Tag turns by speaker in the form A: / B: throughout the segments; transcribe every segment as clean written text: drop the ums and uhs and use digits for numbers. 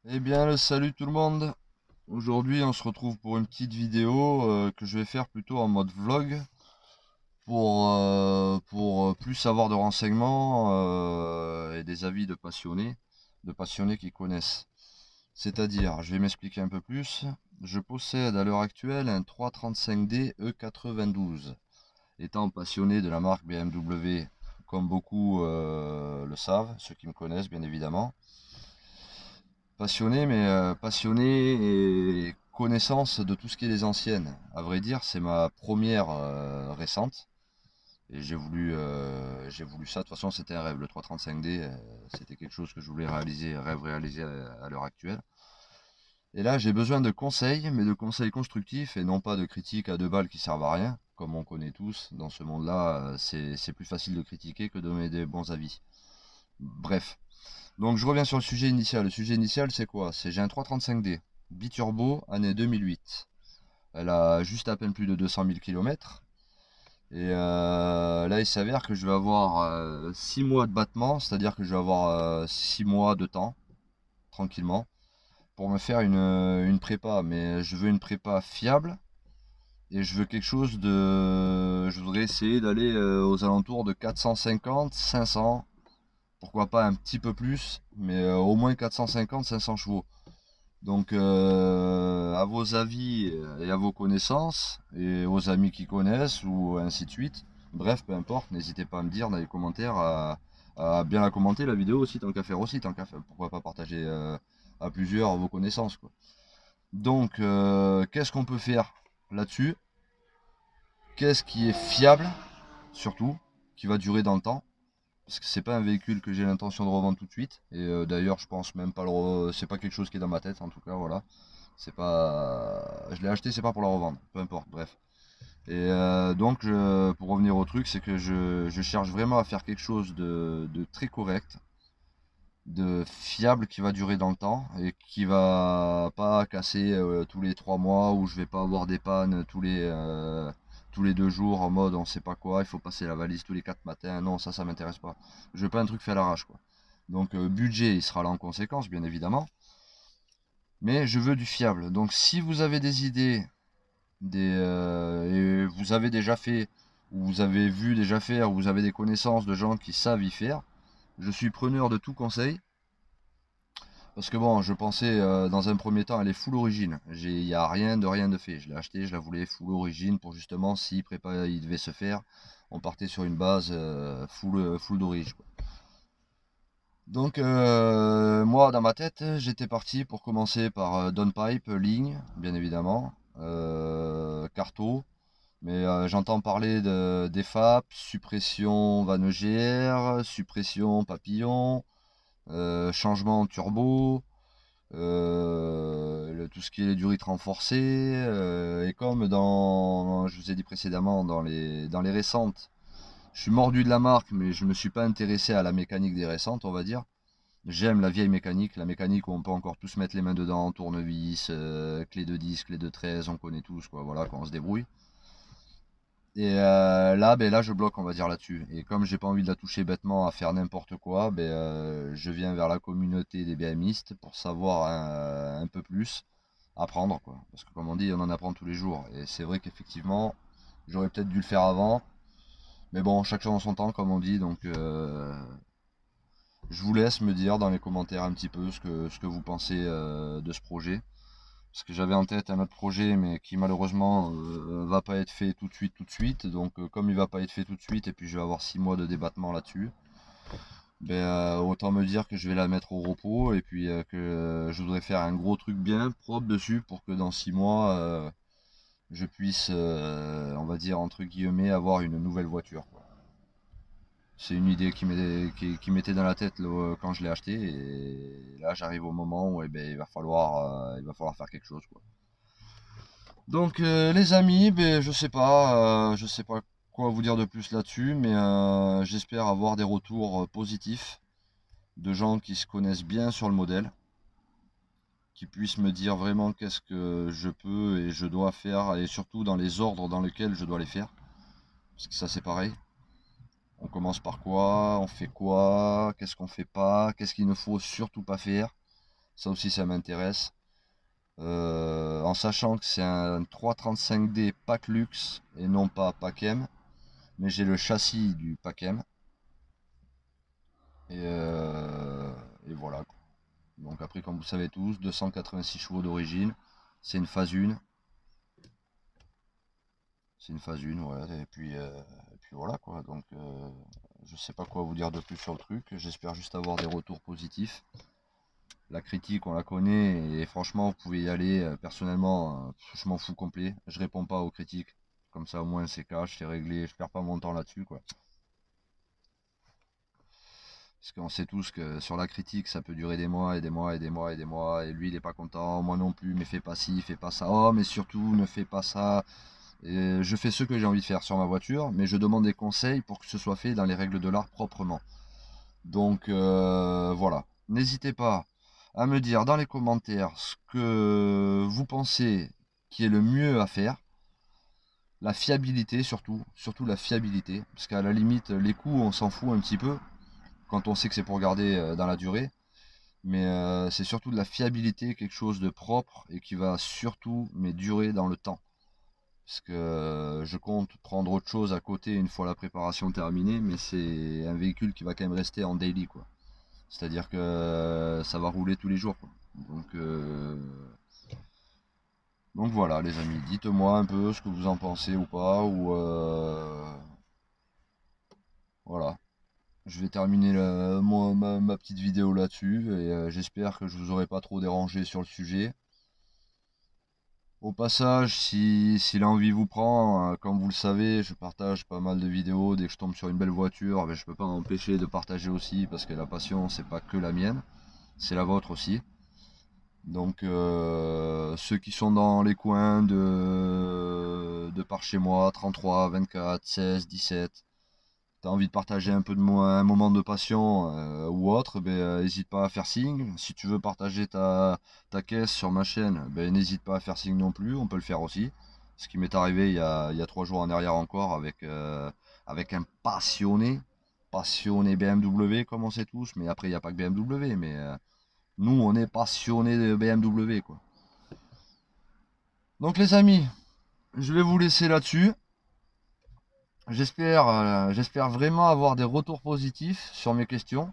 A: Eh bien, le salut tout le monde. Aujourd'hui, on se retrouve pour une petite vidéo que je vais faire plutôt en mode vlog pour plus avoir de renseignements et des avis de passionnés qui connaissent. C'est-à-dire, je vais m'expliquer un peu plus. Je possède à l'heure actuelle un 335D E92. Étant passionné de la marque BMW, comme beaucoup le savent, ceux qui me connaissent bien évidemment. Passionné, mais passionné et connaissance de tout ce qui est les anciennes. À vrai dire, c'est ma première récente. Et j'ai voulu ça. De toute façon, c'était un rêve. Le 335D, c'était quelque chose que je voulais réaliser, rêve réalisé à l'heure actuelle. Et là, j'ai besoin de conseils, mais de conseils constructifs et non pas de critiques à deux balles qui servent à rien. Comme on connaît tous, dans ce monde-là, c'est plus facile de critiquer que de donner des bons avis. Bref. Donc je reviens sur le sujet initial. Le sujet initial, c'est quoi? C'est j'ai un 335D, biturbo, année 2008. Elle a juste à peine plus de 200 000 km. Et là, il s'avère que je vais avoir 6 mois de battement, c'est-à-dire que je vais avoir 6 mois de temps, tranquillement, pour me faire une prépa. Mais je veux une prépa fiable et je veux quelque chose de... Je voudrais essayer d'aller aux alentours de 450, 500. Pourquoi pas un petit peu plus, mais au moins 450-500 chevaux. Donc à vos avis et à vos connaissances, et aux amis qui connaissent, ou ainsi de suite. Bref, peu importe, n'hésitez pas à me dire dans les commentaires, à bien la commenter la vidéo aussi, tant qu'à faire aussi, tant qu'à faire, pourquoi pas partager à plusieurs vos connaissances, quoi. Donc qu'est-ce qu'on peut faire là-dessus? Qu'est-ce qui est fiable, surtout, qui va durer dans le temps? Parce que c'est pas un véhicule que j'ai l'intention de revendre tout de suite. Et d'ailleurs, je pense même pas c'est pas quelque chose qui est dans ma tête, en tout cas, voilà. C'est pas, je l'ai acheté, c'est pas pour la revendre. Peu importe, bref. Et donc, pour revenir au truc, c'est que je cherche vraiment à faire quelque chose de très correct, de fiable, qui va durer dans le temps et qui va pas casser tous les 3 mois, ou je vais pas avoir des pannes tous les 2 jours en mode on sait pas quoi, il faut passer la valise tous les 4 matins. Non, ça m'intéresse pas. Je veux pas un truc fait à l'arrache, quoi. Donc budget, il sera là en conséquence, bien évidemment. Mais je veux du fiable. Donc si vous avez des idées, et vous avez déjà fait, ou vous avez vu déjà faire, ou vous avez des connaissances de gens qui savent y faire, je suis preneur de tout conseil. Parce que bon, je pensais dans un premier temps aller full origine. Il n'y a rien de fait. Je l'ai acheté, je la voulais full origine pour justement si prépa il devait se faire, on partait sur une base full d'origine, quoi. Donc moi dans ma tête j'étais parti pour commencer par downpipe, ligne, bien évidemment, carto, mais j'entends parler d'EFAP, suppression Van EGR, suppression papillon, changement turbo, tout ce qui est durite renforcée, et comme je vous ai dit précédemment, dans les récentes, je suis mordu de la marque, mais je ne me suis pas intéressé à la mécanique des récentes, on va dire. J'aime la vieille mécanique, la mécanique où on peut encore tous mettre les mains dedans, tournevis, clé de 10, clé de 13, on connaît tous, quoi, voilà, quand on se débrouille. Et là, ben là, je bloque, on va dire, là-dessus. Et comme j'ai pas envie de la toucher bêtement à faire n'importe quoi, ben, je viens vers la communauté des BMistes pour savoir un peu plus, apprendre, quoi. Parce que comme on dit, on en apprend tous les jours. Et c'est vrai qu'effectivement, j'aurais peut-être dû le faire avant. Mais bon, chaque chose en son temps, comme on dit. Donc, je vous laisse me dire dans les commentaires un petit peu ce que vous pensez de ce projet. Parce que j'avais en tête un autre projet, mais qui malheureusement va pas être fait tout de suite. Donc comme il va pas être fait tout de suite, et puis je vais avoir 6 mois de débattement là-dessus, ben, autant me dire que je vais la mettre au repos, et puis que je voudrais faire un gros truc bien propre dessus pour que dans 6 mois, je puisse, on va dire entre guillemets, avoir une nouvelle voiture, quoi. C'est une idée qui m'était dans la tête là, quand je l'ai acheté, et là j'arrive au moment où eh ben, il va falloir faire quelque chose, quoi. Donc les amis, ben, je sais pas quoi vous dire de plus là-dessus, mais j'espère avoir des retours positifs de gens qui se connaissent bien sur le modèle, qui puissent me dire vraiment qu'est-ce que je peux et je dois faire, et surtout dans les ordres dans lesquels je dois les faire, parce que ça c'est pareil. On commence par quoi, on fait quoi, qu'est-ce qu'on fait pas, qu'est-ce qu'il ne faut surtout pas faire. Ça aussi, ça m'intéresse. En sachant que c'est un 335D pack luxe et non pas pack M. Mais j'ai le châssis du pack M. Et voilà. Donc après, comme vous savez tous, 286 chevaux d'origine. C'est une phase 1. C'est une phase 1, ouais. Et puis voilà quoi. Donc je sais pas quoi vous dire de plus sur le truc. J'espère juste avoir des retours positifs. La critique, on la connaît. Et franchement, vous pouvez y aller. Personnellement, je m'en fous complet. Je réponds pas aux critiques. Comme ça, au moins, c'est cash, c'est réglé. Je perds pas mon temps là-dessus, quoi. Parce qu'on sait tous que sur la critique, ça peut durer des mois et des mois et des mois et des mois. Et lui, il est pas content, moi non plus, mais fais pas ci, fais pas ça. Oh, mais surtout, ne fais pas ça. Et je fais ce que j'ai envie de faire sur ma voiture, mais je demande des conseils pour que ce soit fait dans les règles de l'art proprement. Donc voilà. N'hésitez pas à me dire dans les commentaires ce que vous pensez qui est le mieux à faire. La fiabilité surtout la fiabilité. Parce qu'à la limite, les coûts, on s'en fout un petit peu quand on sait que c'est pour garder dans la durée. Mais c'est surtout de la fiabilité, quelque chose de propre et qui va surtout durer dans le temps. Parce que je compte prendre autre chose à côté une fois la préparation terminée, mais c'est un véhicule qui va quand même rester en daily, quoi. C'est-à-dire que ça va rouler tous les jours, quoi. Donc voilà les amis, dites-moi un peu ce que vous en pensez ou pas, ou voilà. Je vais terminer ma petite vidéo là-dessus, et j'espère que je vous aurai pas trop dérangé sur le sujet. Au passage, si l'envie vous prend, comme vous le savez, je partage pas mal de vidéos. Dès que je tombe sur une belle voiture, ben, je peux pas m'empêcher de partager aussi, parce que la passion, c'est pas que la mienne, c'est la vôtre aussi. Donc ceux qui sont dans les coins de par chez moi, 33, 24, 16, 17, t'as envie de partager un peu de un moment de passion ou autre, ben, n'hésite pas à faire signe. Si tu veux partager ta caisse sur ma chaîne, ben, n'hésite pas à faire signe non plus, on peut le faire aussi. Ce qui m'est arrivé il y a 3 jours en arrière encore avec un passionné BMW comme on sait tous, mais après il n'y a pas que BMW, mais nous on est passionné de BMW quoi. Donc les amis, je vais vous laisser là-dessus. J'espère vraiment avoir des retours positifs sur mes questions.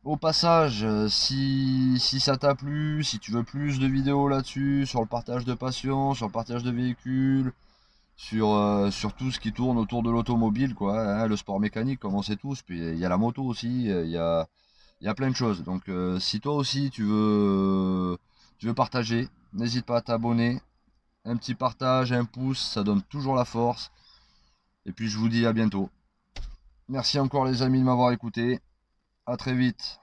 A: Au passage, si ça t'a plu, si tu veux plus de vidéos là-dessus, sur le partage de passion, sur le partage de véhicules, sur tout ce qui tourne autour de l'automobile, quoi, hein, le sport mécanique, comme on sait tous, puis il y a la moto aussi, il y a plein de choses. Donc si toi aussi tu veux partager, n'hésite pas à t'abonner. Un petit partage, un pouce, ça donne toujours la force. Et puis je vous dis à bientôt. Merci encore les amis de m'avoir écouté. À très vite.